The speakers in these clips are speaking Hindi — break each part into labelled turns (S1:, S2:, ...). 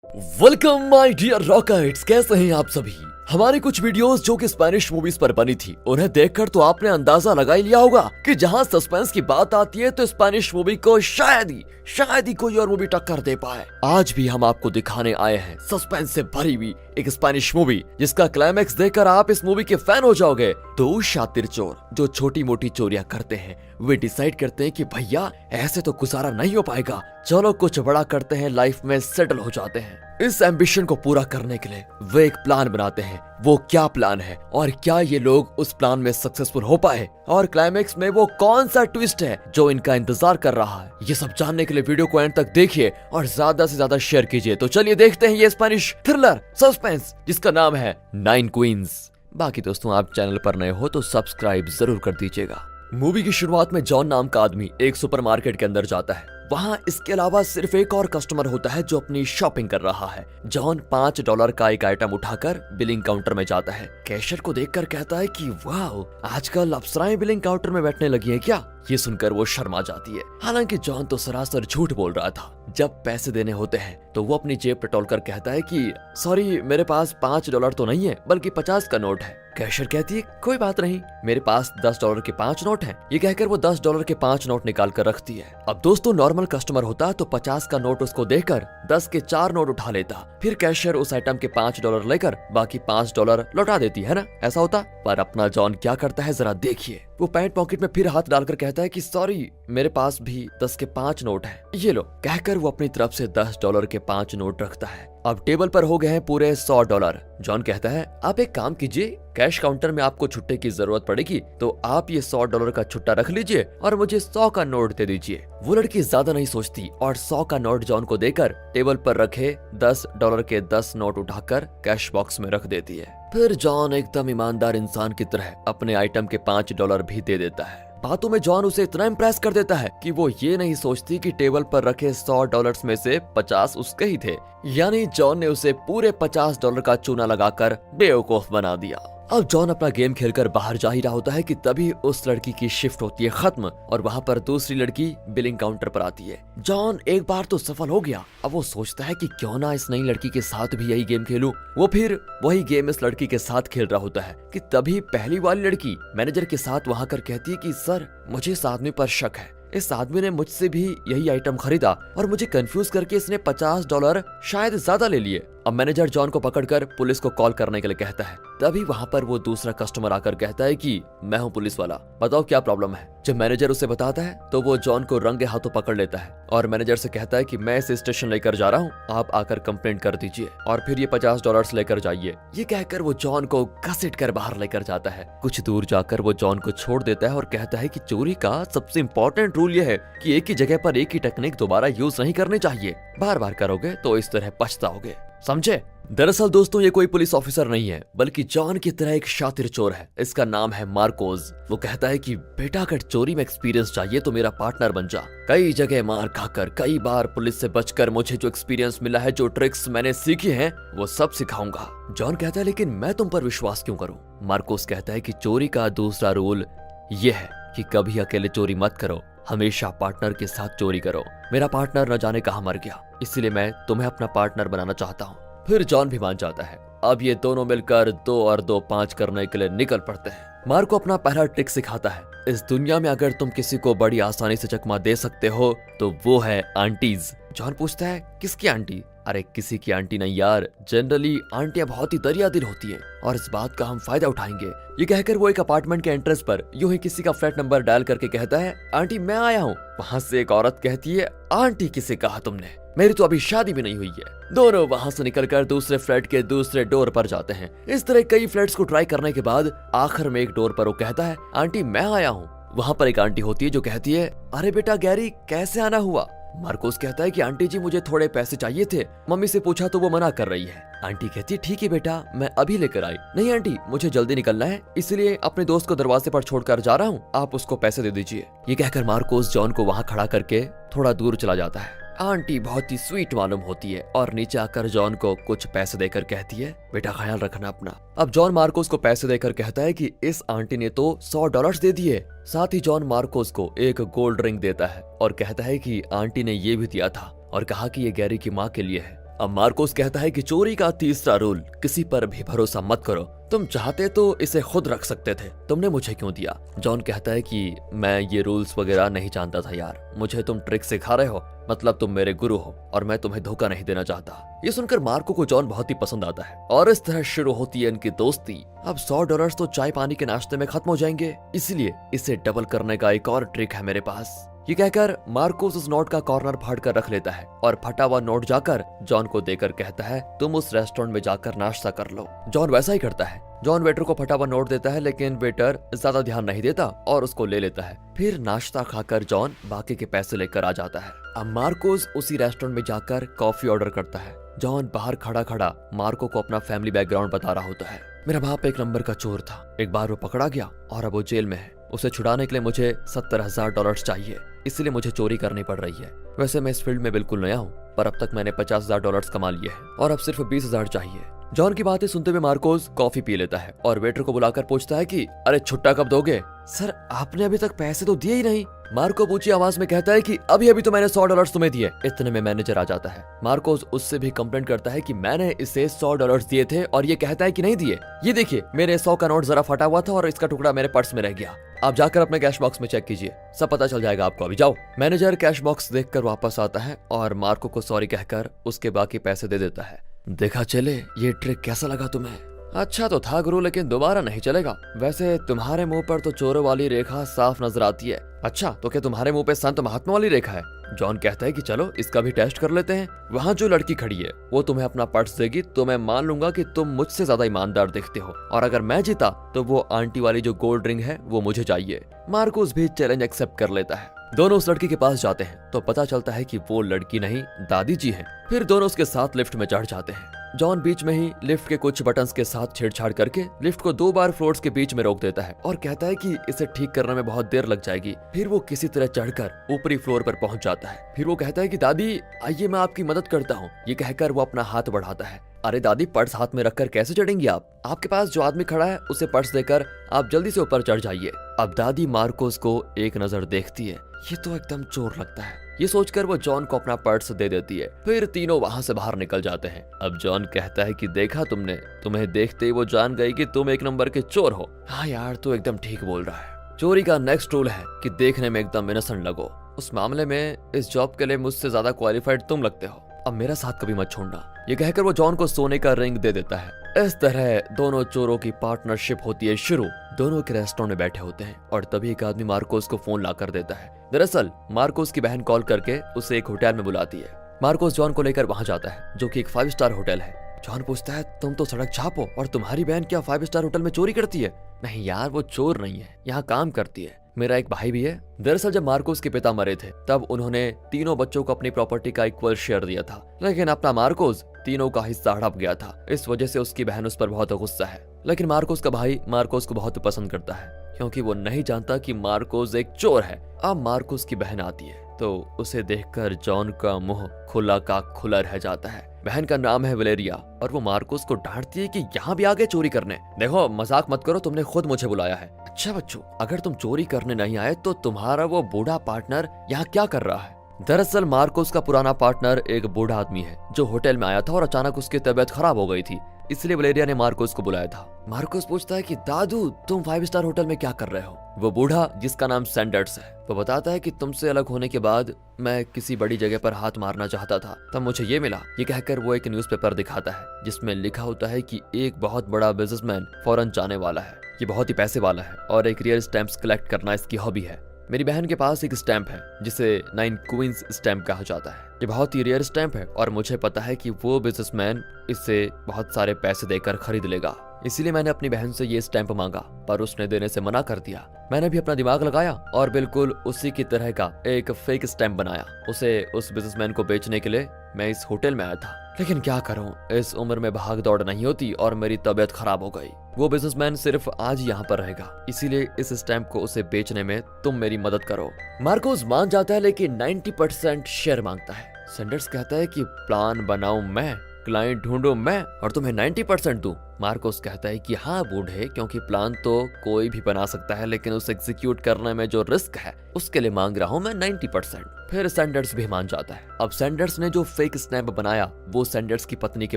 S1: वेलकम माय डियर रॉकेट्स, कैसे हैं आप सभी। हमारी कुछ वीडियोस जो कि स्पेनिश मूवीज पर बनी थी, उन्हें देखकर तो आपने अंदाजा लगा ही लिया होगा कि जहां सस्पेंस की बात आती है तो स्पेनिश मूवी को शायद ही कोई और मूवी टक्कर दे पाए। आज भी हम आपको दिखाने आए हैं सस्पेंस से भरी हुई एक स्पेनिश मूवी जिसका क्लाइमैक्स देखकर आप इस मूवी के फैन हो जाओगे। दो शातिर चोर जो छोटी मोटी चोरियां करते हैं, वे डिसाइड करते हैं कि भैया ऐसे तो गुजारा नहीं हो पाएगा, चलो कुछ बड़ा करते हैं, लाइफ में सेटल हो जाते हैं। इस एम्बिशन को पूरा करने के लिए वे एक प्लान बनाते हैं। वो क्या प्लान है और क्या ये लोग उस प्लान में सक्सेसफुल हो पाए, और क्लाइमैक्स में वो कौन सा ट्विस्ट है जो इनका इंतजार कर रहा है, ये सब जानने के लिए वीडियो को एंड तक देखिए और ज्यादा से ज्यादा शेयर कीजिए। तो चलिए देखते हैं ये स्पेनिश थ्रिलर सस्पेंस जिसका नाम है 9 क्वींस। बाकी दोस्तों, आप चैनल पर नए हो तो सब्सक्राइब जरूर कर दीजिएगा। मूवी की शुरुआत में जॉन नाम का आदमी एक सुपरमार्केट के अंदर जाता है। वहाँ इसके अलावा सिर्फ एक और कस्टमर होता है जो अपनी शॉपिंग कर रहा है। जॉन $5 का एक आइटम उठाकर बिलिंग काउंटर में जाता है। कैशियर को देखकर कहता है कि वाह, आजकल अप्सराएं बिलिंग काउंटर में बैठने लगी हैं क्या। ये सुनकर वो शर्मा जाती है। हालांकि जॉन तो सरासर झूठ बोल रहा था। जब पैसे देने होते हैं तो वो अपनी जेब टटोलकर कहता है कि सॉरी, मेरे पास $5 तो नहीं है बल्कि 50 का नोट है। कैशियर कहती है कोई बात नहीं, मेरे पास $10 के 5 नोट हैं। ये कहकर वो $10 के 5 नोट निकाल कर रखती है। अब दोस्तों, नॉर्मल कस्टमर होता तो 50 का नोट उसको देकर 10 के 4 नोट उठा लेता। फिर कैशियर उस आइटम के $5 लेकर बाकी $5 लौटा देती है ना, ऐसा होता। पर अपना जॉन क्या करता है जरा देखिए। वो पैंट पॉकेट में फिर हाथ डालकर कहता है कि सॉरी, मेरे पास भी 10 के 5 नोट हैं, ये लो। कहकर वो अपनी तरफ से $10 के 5 नोट रखता है। अब टेबल पर हो गए हैं पूरे $100। जॉन कहता है आप एक काम कीजिए, कैश काउंटर में आपको छुट्टे की जरूरत पड़ेगी तो आप ये $100 का छुट्टा रख लीजिए और मुझे 100 का नोट दे दीजिए। वो लड़की ज्यादा नहीं सोचती और 100 का नोट जॉन को देकर टेबल पर रखे $10 के 10 नोट उठाकर कैश बॉक्स में रख देती है। फिर जॉन एकदम ईमानदार इंसान की तरह अपने आइटम के $5 भी दे देता है। बातों में जॉन उसे इतना इम्प्रेस कर देता है कि वो ये नहीं सोचती कि टेबल पर रखे $100 में से 50 उसके ही थे। यानी जॉन ने उसे पूरे $50 का चूना लगाकर बेवकूफ बना दिया। अब जॉन अपना गेम खेलकर बाहर जा ही रहा होता है कि तभी उस लड़की की शिफ्ट होती है खत्म और वहाँ पर दूसरी लड़की बिलिंग काउंटर पर आती है। जॉन एक बार तो सफल हो गया। अब वो सोचता है कि क्यों ना इस नई लड़की के साथ भी यही गेम खेलूं। वो फिर वही गेम इस लड़की के साथ खेल रहा होता है कि तभी पहली वाली लड़की मैनेजर के साथ वहाँ कर कहती है कि सर, मुझे इस आदमी पर शक है। इस आदमी ने मुझसे भी यही आइटम खरीदा और मुझे कंफ्यूज करके इसने $50 शायद ज्यादा ले लिए। अब मैनेजर जॉन को पकड़कर पुलिस को कॉल करने के लिए कहता है। तभी वहाँ पर वो दूसरा कस्टमर आकर कहता है कि मैं हूँ पुलिस वाला, बताओ क्या प्रॉब्लम है। जब मैनेजर उसे बताता है तो वो जॉन को रंगे हाथों पकड़ लेता है और मैनेजर से कहता है कि मैं इसे स्टेशन लेकर जा रहा हूँ, आप आकर कंप्लेंट कर दीजिए और फिर ये $50 लेकर जाइए। ये कहकर वो जॉन को घसीट कर बाहर लेकर जाता है। कुछ दूर जाकर वो जॉन को छोड़ देता है और कहता है कि चोरी का सबसे इम्पोर्टेंट रूल ये है कि एक ही जगह पर एक ही टेक्निक दोबारा यूज नहीं करनी चाहिए। बार बार करोगे तो इस तरह पछताओगे, समझे। दरअसल दोस्तों, ये कोई पुलिस ऑफिसर नहीं है बल्कि जॉन की तरह एक शातिर चोर है। इसका नाम है मार्कोस। वो कहता है कि बेटा, अगर चोरी में एक्सपीरियंस चाहिए तो मेरा पार्टनर बन जा। कई जगह मार खाकर, कई बार पुलिस से बचकर मुझे जो एक्सपीरियंस मिला है, जो ट्रिक्स मैंने सीखी हैं, वो सब सिखाऊंगा। जॉन कहता है लेकिन मैं तुम पर विश्वास क्यों करूं। मार्कोस कहता है कि चोरी का दूसरा रूल ये है कि कभी अकेले चोरी मत करो, हमेशा पार्टनर के साथ चोरी करो। मेरा पार्टनर न जाने कहां मर गया, इसलिए मैं तुम्हें अपना पार्टनर बनाना चाहता हूँ। फिर जॉन भी मान जाता है। अब ये दोनों मिलकर 2 और 2 5 करने के लिए निकल पड़ते हैं। मार्को अपना पहला ट्रिक सिखाता है। इस दुनिया में अगर तुम किसी को बड़ी आसानी से चकमा दे सकते हो तो वो है आंटीज। जॉन पूछता है किसकी आंटी। अरे किसी की आंटी नहीं यार, जनरली आंटियां बहुत ही दरिया दिल होती हैं और इस बात का हम फायदा उठाएंगे। ये कहकर वो एक अपार्टमेंट के एंट्रेंस पर यूं ही किसी का फ्लैट नंबर डायल करके कहता है आंटी मैं आया हूँ। वहाँ से एक औरत कहती है आंटी किसे कहा तुमने, मेरी तो अभी शादी भी नहीं हुई है। दोनों वहाँ से निकलकर दूसरे फ्लैट के दूसरे डोर पर जाते हैं। इस तरह कई फ्लैट्स को ट्राई करने के बाद आखिर में एक डोर पर वो कहता है आंटी मैं आया हूँ। वहाँ पर एक आंटी होती है जो कहती है अरे बेटा गैरी, कैसे आना हुआ। मार्कोस कहता है कि आंटी जी मुझे थोड़े पैसे चाहिए थे, मम्मी से पूछा तो वो मना कर रही है। आंटी कहती है ठीक है बेटा, मैं अभी लेकर आई। नहीं आंटी, मुझे जल्दी निकलना है, इसलिए अपने दोस्त को दरवाजे पर छोड़कर जा रहा हूँ, आप उसको पैसे दे दीजिए। ये कहकर मार्कोस जॉन को वहाँ खड़ा करके थोड़ा दूर चला जाता है। आंटी बहुत ही स्वीट मालूम होती है और नीचे आकर जॉन को कुछ पैसे देकर कहती है बेटा ख्याल रखना अपना। अब जॉन मार्कोस को पैसे देकर कहता है कि इस आंटी ने तो $100 दे दिए। साथ ही जॉन मार्कोस को एक गोल्ड रिंग देता है और कहता है कि आंटी ने ये भी दिया था और कहा कि ये गैरी की माँ के लिए है। अब मार्कोस कहता है कि चोरी का तीसरा रूल, किसी पर भी भरोसा मत करो। तुम चाहते तो इसे खुद रख सकते थे, तुमने मुझे क्यों दिया? जॉन कहता है कि मैं ये रूल्स वगैरह नहीं जानता था यार, मुझे तुम ट्रिक सिखा रहे हो, मतलब तुम मेरे गुरु हो और मैं तुम्हें धोखा नहीं देना चाहता। ये सुनकर मार्को को जॉन बहुत ही पसंद आता है और इस तरह शुरू होती है इनकी दोस्ती। अब $100 तो चाय पानी के नाश्ते में खत्म हो जाएंगे, इसलिए इसे डबल करने का एक और ट्रिक है मेरे पास। ये कहकर मार्कोस उस नोट का कॉर्नर फाड़ कर रख लेता है और फटा हुआ नोट जाकर जॉन को देकर कहता है तुम उस रेस्टोरेंट में जाकर नाश्ता कर लो। जॉन वैसा ही करता है। जॉन वेटर को फटा हुआ नोट देता है, लेकिन वेटर ज्यादा ध्यान नहीं देता और उसको ले लेता है। फिर नाश्ता खाकर जॉन बाकी के पैसे लेकर आ जाता है। अब मार्कोस उसी रेस्टोरेंट में जाकर कॉफी ऑर्डर करता है। जॉन बाहर खड़ा खड़ा मार्को को अपना फैमिली बैकग्राउंड बता रहा होता है। मेरा बाप एक नंबर का चोर था, एक बार वो पकड़ा गया और अब वो जेल में है। उसे छुड़ाने के लिए मुझे $70,000 चाहिए, इसलिए मुझे चोरी करनी पड़ रही है। वैसे मैं इस फील्ड में बिल्कुल नया हूँ, पर अब तक मैंने $50,000 कमा लिए हैं और अब सिर्फ 20,000 चाहिए। जॉन की बातें सुनते हुए मार्कोस कॉफी पी लेता है और वेटर को बुलाकर पूछता है कि अरे छुट्टा कब दोगे? सर आपने अभी तक पैसे तो दिए ही नहीं। मार्को ऊंची आवाज में कहता है कि अभी अभी तो मैंने $100 तुम्हें दिए। इतने में मैनेजर आ जाता है। मार्कोस उससे भी कंप्लेंट करता है कि मैंने इसे $100 दिए थे और ये कहता है कि नहीं दिए। ये देखिए मेरे 100 का नोट जरा फटा हुआ था और इसका टुकड़ा मेरे पर्स में रह गया। आप जाकर अपने कैश बॉक्स में चेक कीजिए, सब पता चल जाएगा आपको, अभी जाओ। मैनेजर कैश बॉक्स देखकर वापस आता है और मार्को को सॉरी कहकर उसके बाकी पैसे दे देता है। देखा चले ये ट्रिक कैसा लगा तुम्हें? अच्छा तो था गुरु, लेकिन दोबारा नहीं चलेगा। वैसे तुम्हारे मुंह पर तो चोरों वाली रेखा साफ नजर आती है। अच्छा तो क्या तुम्हारे मुंह पे संत महात्मा वाली रेखा है? जॉन कहता है कि चलो इसका भी टेस्ट कर लेते हैं। वहाँ जो लड़की खड़ी है वो तुम्हें अपना पर्स देगी तो मैं मान लूंगा कि तुम मुझसे ज्यादा ईमानदार दिखते हो, और अगर मैं जीता तो वो आंटी वाली जो गोल्ड रिंग है वो मुझे चाहिए। मार्कोस भी चैलेंज एक्सेप्ट कर लेता है। दोनों उस लड़की के पास जाते हैं तो पता चलता है कि वो लड़की नहीं दादी जी हैं। फिर दोनों उसके साथ लिफ्ट में चढ़ जाते हैं। जॉन बीच में ही लिफ्ट के कुछ बटन्स के साथ छेड़छाड़ करके लिफ्ट को 2 बार फ्लोर्स के बीच में रोक देता है और कहता है कि इसे ठीक करने में बहुत देर लग जाएगी। फिर वो किसी तरह चढ़कर ऊपरी फ्लोर पर पहुंच जाता है। फिर वो कहता है कि दादी आइए मैं आपकी मदद करता हूँ। ये कहकर वो अपना हाथ बढ़ाता है। अरे दादी पर्स हाथ में रखकर कैसे चढ़ेंगी आप? आपके पास जो आदमी खड़ा है उसे पर्स देकर आप जल्दी से ऊपर चढ़ जाइए। अब दादी मार्कोस को एक नजर देखती है, ये तो एकदम चोर लगता है। ये सोचकर वो जॉन को अपना पर्स दे देती है। फिर तीनों वहाँ से बाहर निकल जाते हैं। अब जॉन कहता है कि देखा तुमने, तुम्हें देखते ही वो जान गई कि तुम एक नंबर के चोर हो। हाँ यार तू एकदम ठीक बोल रहा है। चोरी का नेक्स्ट रूल है कि देखने में एकदम इनोसेंट लगो। उस मामले में इस जॉब के लिए मुझसे ज्यादा क्वालिफाइड तुम लगते हो। अब मेरा साथ कभी मत छोड़ना। ये कहकर वो जॉन को सोने का रिंग दे देता है। इस तरह दोनों चोरों की पार्टनरशिप होती है शुरू। दोनों के रेस्टोरेंट में बैठे होते हैं और तभी एक आदमी मार्कोस को फोन ला कर देता है। दरअसल मार्कोस की बहन कॉल करके उसे एक होटल में बुलाती है। मार्कोस जॉन को लेकर वहां जाता है जो कि एक 5 स्टार होटल है। जॉन पूछता है तुम तो सड़क छाप हो और तुम्हारी बहन क्या 5 स्टार होटल में चोरी करती है? नहीं यार वो चोर नहीं है, यहाँ काम करती है। मेरा एक भाई भी है। दरअसल जब मार्कोस के पिता मरे थे तब उन्होंने तीनों बच्चों को अपनी प्रॉपर्टी का इक्वल शेयर दिया था, लेकिन अपना मार्कोस तीनों का हिस्सा हड़प गया था। इस वजह से उसकी बहन उस पर बहुत गुस्सा है। लेकिन मार्कोस का भाई मार्कोस को बहुत पसंद करता है क्योंकि वो नहीं जानता कि मार्कोस एक चोर है। अब मार्कोस की बहन आती है तो उसे देखकर जॉन का मुंह खुला का खुला रह जाता है। बहन का नाम है वलेरिया और वो मार्कोस को डांटती है कि यहाँ भी आ गए चोरी करने। देखो मजाक मत करो, तुमने खुद मुझे बुलाया है। अच्छा बच्चों, अगर तुम चोरी करने नहीं आए तो तुम्हारा वो बूढ़ा पार्टनर यहाँ क्या कर रहा है? दरअसल मार्कोस का पुराना पार्टनर एक बूढ़ा आदमी है जो होटल में आया था और अचानक उसकी तबीयत खराब हो गई थी, इसलिए वलेरिया ने मार्कोस को बुलाया था। मार्कोस पूछता है कि दादू तुम 5 स्टार होटल में क्या कर रहे हो? वो बूढ़ा जिसका नाम सैंडर्स है वो बताता है कि तुमसे अलग होने के बाद मैं किसी बड़ी जगह पर हाथ मारना चाहता था, तब मुझे ये मिला। ये कहकर वो एक न्यूज़पेपर दिखाता है जिसमें लिखा होता है कि एक बहुत बड़ा बिजनेसमैन फॉरेन जाने वाला है। ये बहुत ही पैसे वाला है और एक रियल स्टैंप्स कलेक्ट करना इसकी हॉबी है। मेरी बहन के पास एक स्टैंप है जिसे 9 क्वींस स्टैंप कहा जाता है। ये बहुत ही रेयर स्टैंप है और मुझे पता है कि वो बिजनेसमैन इसे बहुत सारे पैसे देकर खरीद लेगा, इसीलिए मैंने अपनी बहन से ये स्टैंप मांगा पर उसने देने से मना कर दिया। मैंने भी अपना दिमाग लगाया और बिल्कुल उसी की तरह का एक फेक स्टैंप बनाया। उसे उस बिजनेसमैन को बेचने के लिए मैं इस होटल में आया था, लेकिन क्या करूं, इस उम्र में भाग दौड़ नहीं होती और मेरी तबीयत खराब हो गई। वो बिजनेसमैन सिर्फ आज यहाँ पर रहेगा, इसीलिए इस स्टैंप को उसे बेचने में तुम मेरी मदद करो। मार्कोस मान जाता है लेकिन 90% शेयर मांगता है। सैंडर्स कहता है कि प्लान बनाऊं मैं, क्लाइंट ढूंढूं मैं और तुम्हें 90% दूं। मार्कोस कहता है कि हाँ बूढ़े, क्योंकि प्लान तो कोई भी बना सकता है, लेकिन उसे एग्जीक्यूट करने में जो रिस्क है उसके लिए मांग रहा हूँ मैं 90%। फिर सैंडर्स भी मान जाता है। अब सैंडर्स ने जो फेक स्टैंप बनाया वो सैंडर्स की पत्नी के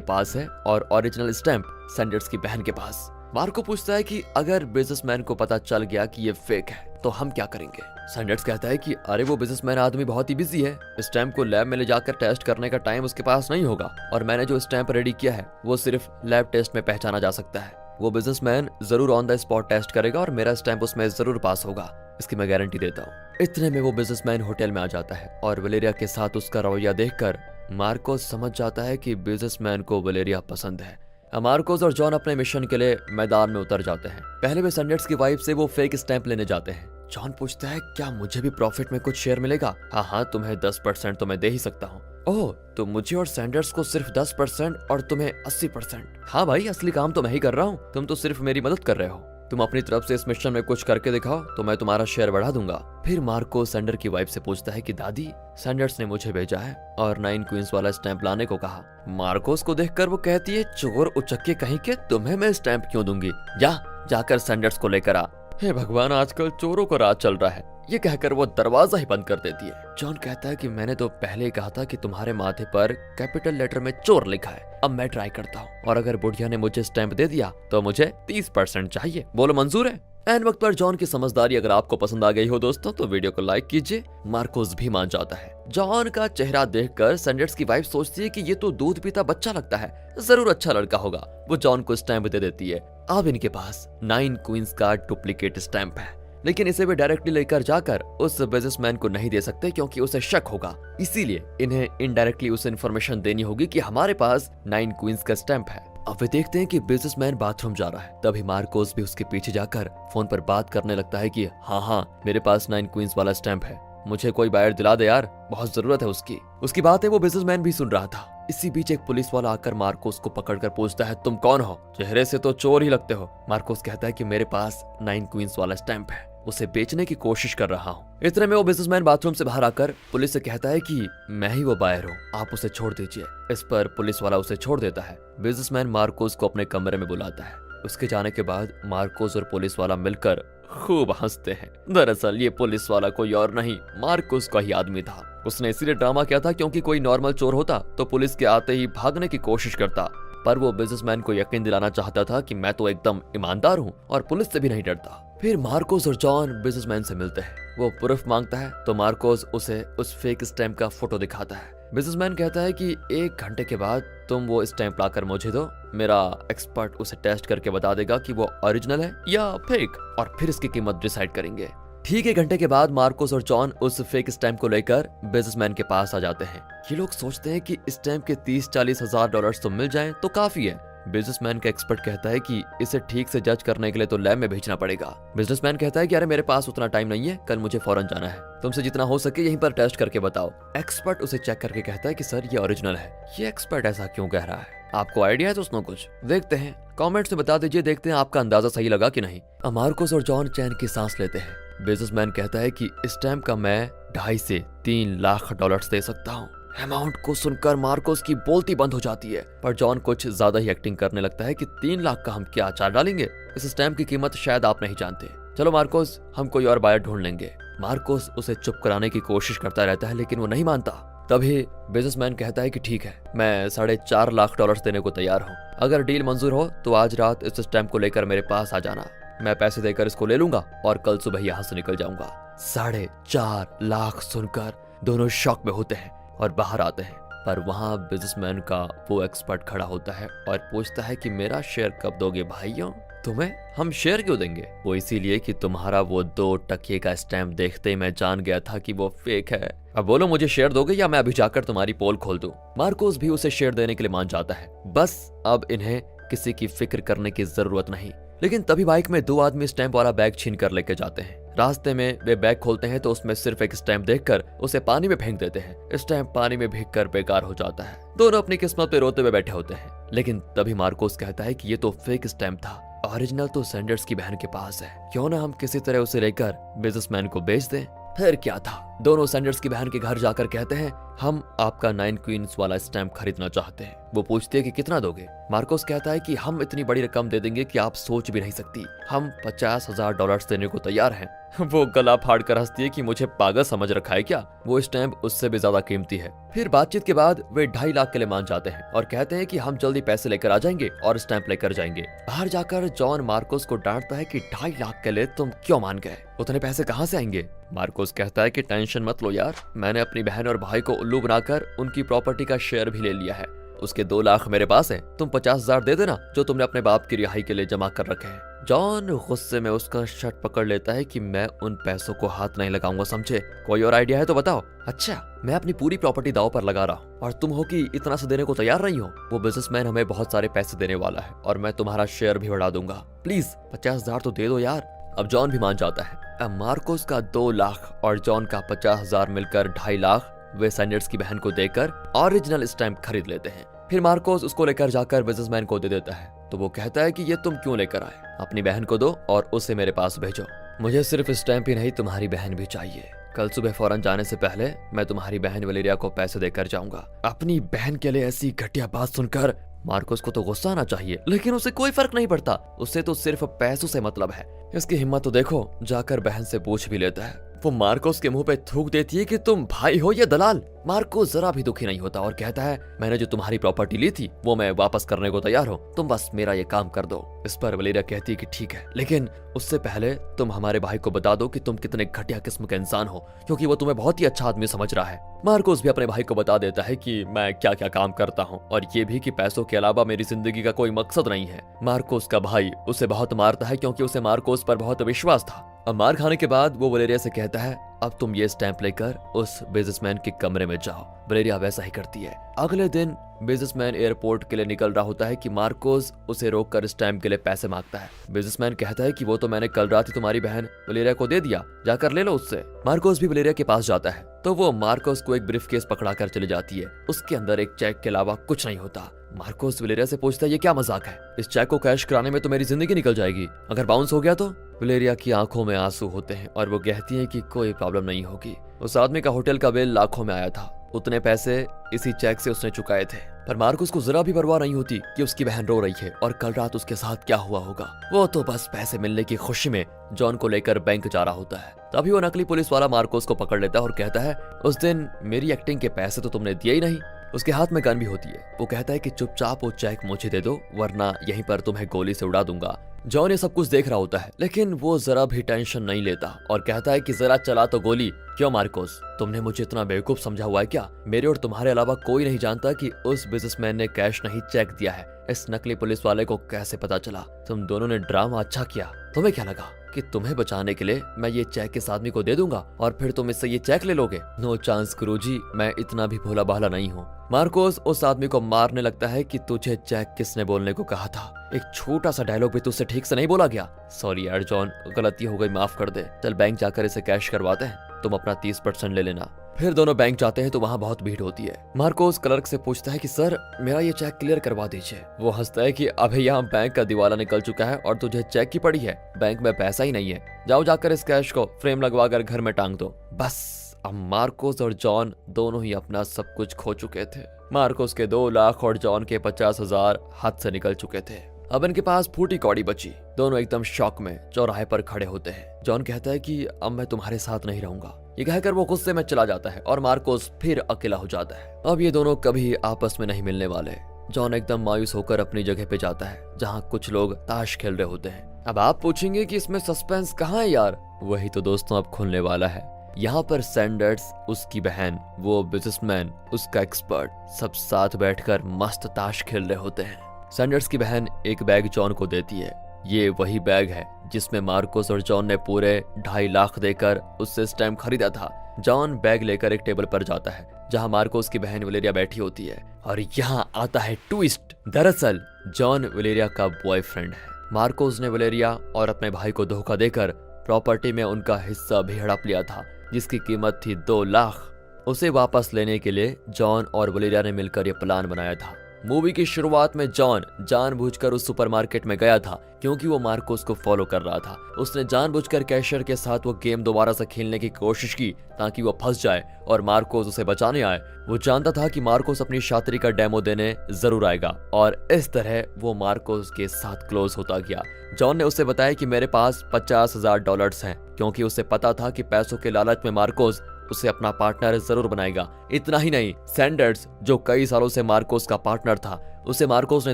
S1: पास है और ओरिजिनल स्टैंप सैंडर्स की बहन के पास। मार्को पूछता है कि अगर बिजनेसमैन को पता चल गया कि ये फेक है तो हम क्या करेंगे। सैंडर्स कहता है कि अरे वो बिजनेसमैन आदमी बहुत ही बिजी है, स्टैंप को लैब में ले जाकर टेस्ट करने का टाइम उसके पास नहीं होगा, और मैंने जो स्टैंप रेडी किया है वो सिर्फ लैब टेस्ट में पहचाना जा सकता है। वो बिजनेसमैन जरूर ऑन द स्पॉट टेस्ट करेगा और मेरा स्टैंप उसमें जरूर पास होगा, इसकी मैं गारंटी देता हूँ। इतने में वो बिजनेसमैन होटल में आ जाता है और वलेरिया के साथ उसका रवैया देखकर मार्कोस समझ जाता है कि बिजनेसमैन को वलेरिया पसंद है। मार्कोस और जॉन अपने मिशन के लिए मैदान में उतर जाते हैं। पहले वे सैंडर्स की वाइफ से वो फेक स्टैंप लेने जाते हैं। जॉन पूछता है क्या मुझे भी प्रॉफिट में कुछ शेयर मिलेगा। हाँ, तुम्हें 10% तो मैं दे ही सकता हूँ। ओह, तो मुझे और सैंडर्स को सिर्फ 10% और तुम्हें 80%। हाँ भाई, असली काम तो मैं ही कर रहा हूँ, तुम तो सिर्फ मेरी मदद कर रहे हो। तुम अपनी तरफ से इस मिशन में कुछ करके दिखाओ तो मैं तुम्हारा शेयर बढ़ा दूंगा। फिर मार्को सैंडर की वाइफ से पूछता है कि दादी, सैंडर्स ने मुझे भेजा है और 9 क्वींस वाला स्टैंप लाने को कहा। मार्कोस को देखकर वो कहती है चोर उचक्के कहीं के, तुम्हें मैं स्टैंप क्यों दूंगी, जाकर सैंडर्स को लेकर आ। हे भगवान, आजकल चोरों को राज चल रहा है, ये कहकर वो दरवाजा ही बंद कर देती है। जॉन कहता है कि मैंने तो पहले ही कहा था कि तुम्हारे माथे पर कैपिटल लेटर में चोर लिखा है। अब मैं ट्राई करता हूँ, और अगर बुढ़िया ने मुझे स्टैंप दे दिया तो मुझे 30% चाहिए। बोलो मंजूर है। एन वक्त पर जॉन की समझदारी अगर आपको पसंद आ गई हो दोस्तों तो वीडियो को लाइक कीजिए। मार्कोस भी मान जाता है। जॉन का चेहरा देखकर सैंडर्स की वाइफ सोचती है कि ये तो दूध पीता बच्चा लगता है, जरूर अच्छा लड़का होगा। वो जॉन को स्टैंप दे देती है। अब इनके पास 9 क्वींस का डुप्लीकेट स्टैंप है, लेकिन इसे वे डायरेक्टली लेकर जाकर उस बिजनेसमैन को नहीं दे सकते क्योंकि उसे शक होगा। इसीलिए इन्हें इनडायरेक्टली उसे इन्फॉर्मेशन देनी होगी कि हमारे पास 9 क्वींस का स्टैंप है। अब वे देखते हैं कि बिजनेसमैन बाथरूम जा रहा है। तभी मार्कोस भी उसके पीछे जाकर फोन पर बात करने लगता है कि हाँ, मेरे पास 9 क्वींस वाला स्टैंप है, मुझे कोई बायर दिला दे यार, बहुत जरूरत है उसकी। उसकी बातें वो बिजनेसमैन भी सुन रहा था। इसी बीच एक पुलिस वाला आकर मार्कोस को पकड़कर पूछता है तुम कौन हो, चेहरे से तो चोर ही लगते हो। मार्कोस कहता है कि मेरे पास 9 क्वींस वाला स्टैंप है, उसे बेचने की कोशिश कर रहा हूँ। इतने में वो बिजनेसमैन बाथरूम से बाहर आकर पुलिस से कहता है कि मैं ही वो बायर हूँ, आप उसे छोड़ दीजिए। इस पर पुलिस वाला उसे छोड़ देता है। बिजनेसमैन मार्कोस को अपने कमरे में बुलाता है। उसके जाने के बाद मार्कोस और पुलिस वाला मिलकर खूब हंसते हैं। दरअसल ये पुलिस वाला कोई और नहीं, मार्कोस का ही आदमी था। उसने इसीलिए ड्रामा किया था क्योंकि कोई नॉर्मल चोर होता तो पुलिस के आते ही भागने की कोशिश करता, पर वो बिजनेसमैन को यकीन दिलाना चाहता था कि मैं तो एकदम ईमानदार हूँ और पुलिस से भी नहीं डरता। फिर मार्कोस और जॉन बिजनेसमैन से मिलते हैं। वो प्रूफ मांगता है तो मार्कोस उसे उस फेक स्टैंप का फोटो दिखाता है। बिजनेसमैन कहता है कि 1 घंटे के बाद तुम वो स्टैंप लाकर मुझे दो, मेरा एक्सपर्ट उसे टेस्ट करके बता देगा कि वो ओरिजिनल है या फेक, और फिर इसकी कीमत डिसाइड करेंगे। ठीक 1 घंटे के बाद मार्कोस और जॉन उस फेक स्टैंप को लेकर बिजनेसमैन के पास आ जाते हैं। ये लोग सोचते हैं कि स्टैंप के 30-40 हजार डॉलर तो मिल जाएं तो काफी है। बिजनेसमैन का एक्सपर्ट कहता है कि इसे ठीक से जज करने के लिए तो लैब में भेजना पड़ेगा। बिजनेसमैन कहता है कि अरे मेरे पास उतना टाइम नहीं है, कल मुझे फौरन जाना है, तुमसे जितना हो सके यहीं पर टेस्ट करके बताओ। एक्सपर्ट उसे चेक करके कहता है कि सर ये ओरिजिनल है। ये एक्सपर्ट ऐसा क्यों कह रहा है, आपको आइडिया है दोस्तों कुछ? देखते हैं, कमेंट्स में बता दीजिए, देखते हैं आपका अंदाजा सही लगा कि नहीं। मार्कोस और जॉन चैन की सांस लेते हैं। बिजनेसमैन कहता है कि स्टैंप का मैं 2.5 से 3 लाख डॉलर दे सकता हूँ। अमाउंट को सुनकर मार्कोस की बोलती बंद हो जाती है, पर जॉन कुछ ज्यादा ही एक्टिंग करने लगता है कि 3 लाख का हम क्या अचार डालेंगे, इस स्टैंप की कीमत शायद आप नहीं जानते। चलो मार्कोस, हम कोई और बायर ढूंढ लेंगे। मार्कोस उसे चुप कराने की कोशिश करता रहता है लेकिन वो नहीं मानता। तभी बिजनेसमैन कहता है कि ठीक है, मैं 4.5 लाख डॉलर देने को तैयार हूँ। अगर डील मंजूर हो तो आज रात इस स्टैंप को लेकर मेरे पास आ जाना, मैं पैसे देकर इसको ले लूंगा और कल सुबह यहाँ से निकल जाऊंगा। 4.5 लाख सुनकर दोनों शॉक में होते हैं और बाहर आते हैं, पर वहाँ बिजनेसमैन का वो एक्सपर्ट खड़ा होता है और पूछता है कि मेरा शेयर कब दोगे भाइयों? तुम्हें हम शेयर क्यों देंगे? वो इसीलिए कि तुम्हारा वो 2 टके का स्टैंप देखते ही मैं जान गया था कि वो फेक है। अब बोलो, मुझे शेयर दोगे या मैं अभी जाकर तुम्हारी पोल खोल दूं? मार्कोस भी उसे शेयर देने के लिए मान जाता है। बस अब इन्हें किसी की फिक्र करने की जरूरत नहीं। लेकिन तभी बाइक में 2 आदमी स्टैंप वाला बैग छीन कर लेके जाते हैं। रास्ते में वे बैग खोलते हैं तो उसमें सिर्फ एक स्टैंप देखकर उसे पानी में फेंक देते हैं। स्टैंप पानी में भीगकर बेकार हो जाता है। दोनों अपनी किस्मत पे रोते हुए बैठे होते हैं। लेकिन तभी मार्कोस कहता है कि ये तो फेक स्टैंप था, ओरिजिनल तो सैंडर्स की बहन के पास है, क्यों ना हम किसी तरह उसे लेकर बिजनेसमैन को बेच दें। फिर क्या था, दोनों सैंडर्स की बहन के घर जाकर कहते हैं हम आपका 9 क्वींस वाला स्टैम्प खरीदना चाहते हैं। वो पूछते हैं कि कितना दोगे। मार्कोस कहता है कि हम इतनी बड़ी रकम दे देंगे कि आप सोच भी नहीं सकती, हम $50,000 देने को तैयार हैं। वो गला फाड़ कर हंसती है कि मुझे पागल समझ रखा है क्या, वो स्टैम्प उससे भी ज्यादा कीमती है। फिर बातचीत के बाद वे 2.5 लाख के लिए मान जाते हैं और कहते हैं कि हम जल्दी पैसे लेकर आ जाएंगे और स्टैम्प लेकर जाएंगे। बाहर जाकर जॉन मार्कोस को डांटता है कि 2.5 लाख के लिए तुम क्यों मान गए, उतने पैसे कहाँ से आएंगे। मार्कोस कहता है कि टेंशन मत लो यार, मैंने अपनी बहन और भाई को उल्लू बनाकर उनकी प्रॉपर्टी का शेयर भी ले लिया है, उसके 2 लाख मेरे पास है, तुम 50,000 दे देना जो तुमने अपने बाप की रिहाई के लिए जमा कर रखे हैं। जॉन गुस्से में उसका शर्ट पकड़ लेता है कि मैं उन पैसों को हाथ नहीं लगाऊंगा, समझे, कोई और आइडिया है तो बताओ। अच्छा, मैं अपनी पूरी प्रॉपर्टी दांव पर लगा रहा हूँ और तुम हो कि इतना सा देने को तैयार नहीं हो। वो बिजनेसमैन हमें बहुत सारे पैसे देने वाला है और मैं तुम्हारा शेयर भी बढ़ा दूंगा, प्लीज 50,000 तो दे दो यार। अब जॉन भी मान जाता है। अब मार्कोस का 2 लाख और जॉन का 50,000 मिलकर 2.5 लाख वे सैंडर्स की बहन को देकर ओरिजिनल स्टैम्प खरीद लेते हैं। फिर मार्कोस उसको लेकर जाकर बिजनेसमैन को दे देता है, तो वो कहता है कि ये तुम क्यों लेकर आए, अपनी बहन को दो और उसे मेरे पास भेजो। मुझे सिर्फ स्टैम्प ही नहीं तुम्हारी बहन भी चाहिए। कल सुबह फौरन जाने से पहले मैं तुम्हारी बहन वलेरिया को पैसे देकर जाऊंगा। अपनी बहन के लिए ऐसी घटिया बात सुनकर मार्कोस को तो गुस्सा आना चाहिए, लेकिन उसे कोई फर्क नहीं पड़ता, उससे तो सिर्फ पैसों से मतलब है। इसकी हिम्मत तो देखो, जाकर बहन से पूछ भी लेता है। वो मार्कोस के मुंह पे थूक देती है कि तुम भाई हो या दलाल। मार्कोस जरा भी दुखी नहीं होता और कहता है मैंने जो तुम्हारी प्रॉपर्टी ली थी वो मैं वापस करने को तैयार हूँ, तुम बस मेरा ये काम कर दो। इस पर वलेरिया कहती है कि ठीक है, लेकिन उससे पहले तुम हमारे भाई को बता दो कि तुम कितने घटिया किस्म के इंसान हो, क्योंकि वो तुम्हें बहुत ही अच्छा आदमी समझ रहा है। मार्कोस भी अपने भाई को बता देता है कि मैं क्या क्या काम करता हूँ और ये भी कि पैसों के अलावा मेरी जिंदगी का कोई मकसद नहीं है। मार्कोस का भाई उसे बहुत मारता है क्योंकि उसे मार्कोस पर बहुत विश्वास था। अब मार खाने के बाद वो वलेरिया से कहता है अब तुम ये स्टैम्प लेकर उस बिजनेसमैन के कमरे में जाओ। वलेरिया वैसा ही करती है। अगले दिन बिजनेसमैन एयरपोर्ट के लिए निकल रहा होता है कि मार्कोस उसे रोककर स्टैम्प के लिए पैसे मांगता है। बिजनेसमैन कहता है कि वो तो मैंने कल रात ही तुम्हारी बहन वलेरिया को दे दिया, जाकर ले लो उससे। मार्कोस भी वलेरिया के पास जाता है तो वो मार्कोस को एक ब्रीफकेस पकड़ाकर चली जाती है। उसके अंदर एक चेक के अलावा कुछ नहीं होता। मार्कोस वलेरिया से पूछता है ये क्या मजाक है, इस चेक को कैश कराने में तो मेरी जिंदगी निकल जाएगी, अगर बाउंस हो गया तो। वलेरिया की आंखों में आंसू होते हैं और वो कहती है कि कोई प्रॉब्लम नहीं होगी। उस आदमी का होटल का बिल लाखों में आया था, उतने पैसे इसी चेक से उसने चुकाए थे। पर मार्कोस को जरा भी परवाह नहीं होती कि उसकी बहन रो रही है और कल रात उसके साथ क्या हुआ होगा। वो तो बस पैसे मिलने की खुशी में जॉन को लेकर बैंक जा रहा होता है। तभी वो नकली पुलिस वाला मार्कोस को पकड़ लेता है और कहता है उस दिन मेरी एक्टिंग के पैसे तो तुमने दिए ही नहीं। उसके हाथ में गन भी होती है। वो कहता है कि चुपचाप वो चेक मुझे दे दो वरना यहीं पर तुम्हें गोली से उड़ा दूंगा। जॉन ये सब कुछ देख रहा होता है लेकिन वो जरा भी टेंशन नहीं लेता और कहता है कि जरा चला तो गोली। क्यों मार्कोस, तुमने मुझे इतना बेवकूफ समझा हुआ है क्या? मेरे और तुम्हारे अलावा कोई नहीं जानता कि उस बिजनेसमैन ने कैश नहीं चेक दिया है। इस नकली पुलिस वाले को कैसे पता चला? तुम दोनों ने ड्रामा अच्छा किया। तुम्हें क्या लगा कि तुम्हें बचाने के लिए मैं ये चेक इस आदमी को दे दूंगा और फिर तुम इससे ये चेक ले लोगे? नो चांस गुरुजी, मैं इतना भी भोला भाला नहीं हूँ। मार्कोस उस आदमी को मारने लगता है कि तुझे चेक किसने बोलने को कहा था? एक छोटा सा डायलॉग भी तुझसे ठीक से नहीं बोला गया। सॉरी यार जॉन, गलती हो गई, माफ कर दे। चल बैंक जाकर इसे कैश करवाते हैं, तुम अपना 30% ले लेना। फिर दोनों बैंक जाते हैं तो वहाँ बहुत भीड़ होती है। मार्कोस क्लर्क से पूछता है कि सर मेरा ये चेक क्लियर करवा दीजिए। वो हंसता है कि अभी यहाँ बैंक का दिवाला निकल चुका है और तुझे चेक की पड़ी है, बैंक में पैसा ही नहीं है। जाओ जाकर इस कैश को फ्रेम लगवा कर घर में टांग दो। बस अब मार्कोस और जॉन दोनों ही अपना सब कुछ खो चुके थे। मार्कोस के 2 लाख और जॉन के 50,000 हाथ से निकल चुके थे। अब इनके पास फूटी कौड़ी बची। दोनों एकदम शॉक में चौराहे पर खड़े होते हैं। जॉन कहता है कि अब मैं तुम्हारे साथ नहीं रहूंगा। ये कहकर वो गुस्से में चला जाता है और मार्कोस फिर अकेला हो जाता है। अब ये दोनों कभी आपस में नहीं मिलने वाले। जॉन एकदम मायूस होकर अपनी जगह पे जाता है जहाँ कुछ लोग ताश खेल रहे होते हैं। अब आप पूछेंगे कि इसमें सस्पेंस कहाँ है यार? वही तो दोस्तों अब खुलने वाला है। यहाँ पर सैंडर्स, उसकी बहन, वो बिजनेसमैन, उसका एक्सपर्ट, सब साथ बैठकर मस्त ताश खेल रहे होते हैं। सैंडर्स की बहन एक बैग जॉन को देती है। ये वही बैग है जिसमें मार्कोस और जॉन ने पूरे 2.5 लाख देकर उससे स्टैम्प खरीदा था। जॉन बैग लेकर एक टेबल पर जाता है जहां मार्कोस की बहन वलेरिया बैठी होती है और यहाँ आता है ट्विस्ट। दरअसल जॉन वलेरिया का बॉयफ्रेंड है। मार्कोस ने वलेरिया और अपने भाई को धोखा देकर प्रॉपर्टी में उनका हिस्सा भी हड़प लिया था जिसकी कीमत थी 2 लाख। उसे वापस लेने के लिए जॉन और वलेरिया ने मिलकर यह प्लान बनाया था। मूवी की शुरुआत में जॉन जानबूझकर उस सुपरमार्केट में गया था क्योंकि वो मार्कोस को फॉलो कर रहा था। उसने जानबूझकर कैशियर के साथ वो गेम दोबारा से खेलने की कोशिश की ताकि वो फंस जाए और मार्कोस उसे बचाने आए। वो जानता था कि मार्कोस अपनी शातिरी का डेमो देने जरूर आएगा और इस तरह वो मार्कोस के साथ क्लोज होता गया। जॉन ने उसे बताया कि मेरे पास $50,000 हैं, क्योंकि उसे पता था कि पैसों के लालच में मार्कोस उसे अपना पार्टनर जरूर बनाएगा। इतना ही नहीं, सैंडर्स जो कई सालों से मार्कोस का पार्टनर था, उसे मार्कोस ने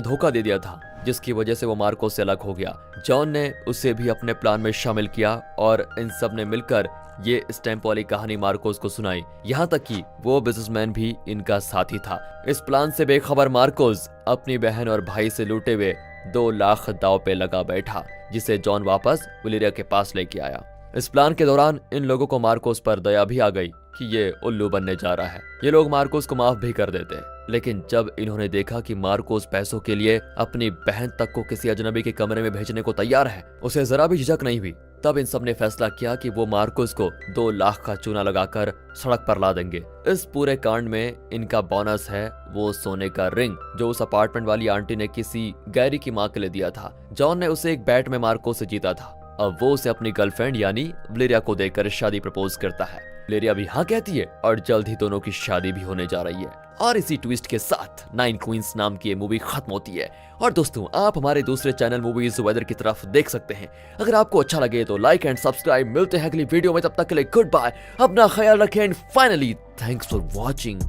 S1: धोखा दे दिया था, जिसकी वजह से वो मार्कोस से अलग हो गया। जॉन ने उसे भी अपने प्लान में शामिल किया और इन सब ने मिलकर ये स्टैम्प वाली कहानी मार्कोस को सुनाई। यहाँ तक कि वो बिजनेसमैन भी इनका साथी था। इस प्लान से बेखबर मार्कोस अपनी बहन और भाई से लूटे हुए 2 लाख दांव पे लगा बैठा, जिसे जॉन वापस वलेरिया के पास लेके आया। इस प्लान के दौरान इन लोगों को मार्कोस पर दया भी आ गई कि ये उल्लू बनने जा रहा है। ये लोग मार्कोस को माफ भी कर देते, लेकिन जब इन्होंने देखा कि मार्कोस पैसों के लिए अपनी बहन तक को किसी अजनबी के कमरे में भेजने को तैयार है, उसे जरा भी झिझक नहीं हुई। तब इन सब ने फैसला किया कि वो मार्कोस को 2 लाख का चूना लगाकर सड़क पर ला देंगे। इस पूरे कांड में इनका बोनस है वो सोने का रिंग, जो उस अपार्टमेंट वाली आंटी ने किसी गैरी की माँ के लिए दिया था। जॉन ने उसे एक बैट में मार्कोस से जीता था। अब वो उसे अपनी गर्लफ्रेंड यानी वलेरिया को देकर शादी प्रपोज करता है। वलेरिया भी हाँ कहती है और जल्द ही दोनों की शादी भी होने जा रही है। और इसी ट्विस्ट के साथ 9 क्वींस नाम की ये मूवी खत्म होती है। और दोस्तों, आप हमारे दूसरे चैनल मूवीज वेदर की तरफ देख सकते हैं। अगर आपको अच्छा लगे तो लाइक एंड सब्सक्राइब। मिलते हैं अगली वीडियो में, तब तक के लिए गुड बाय, अपना ख्याल रखें and finally thanks for watching.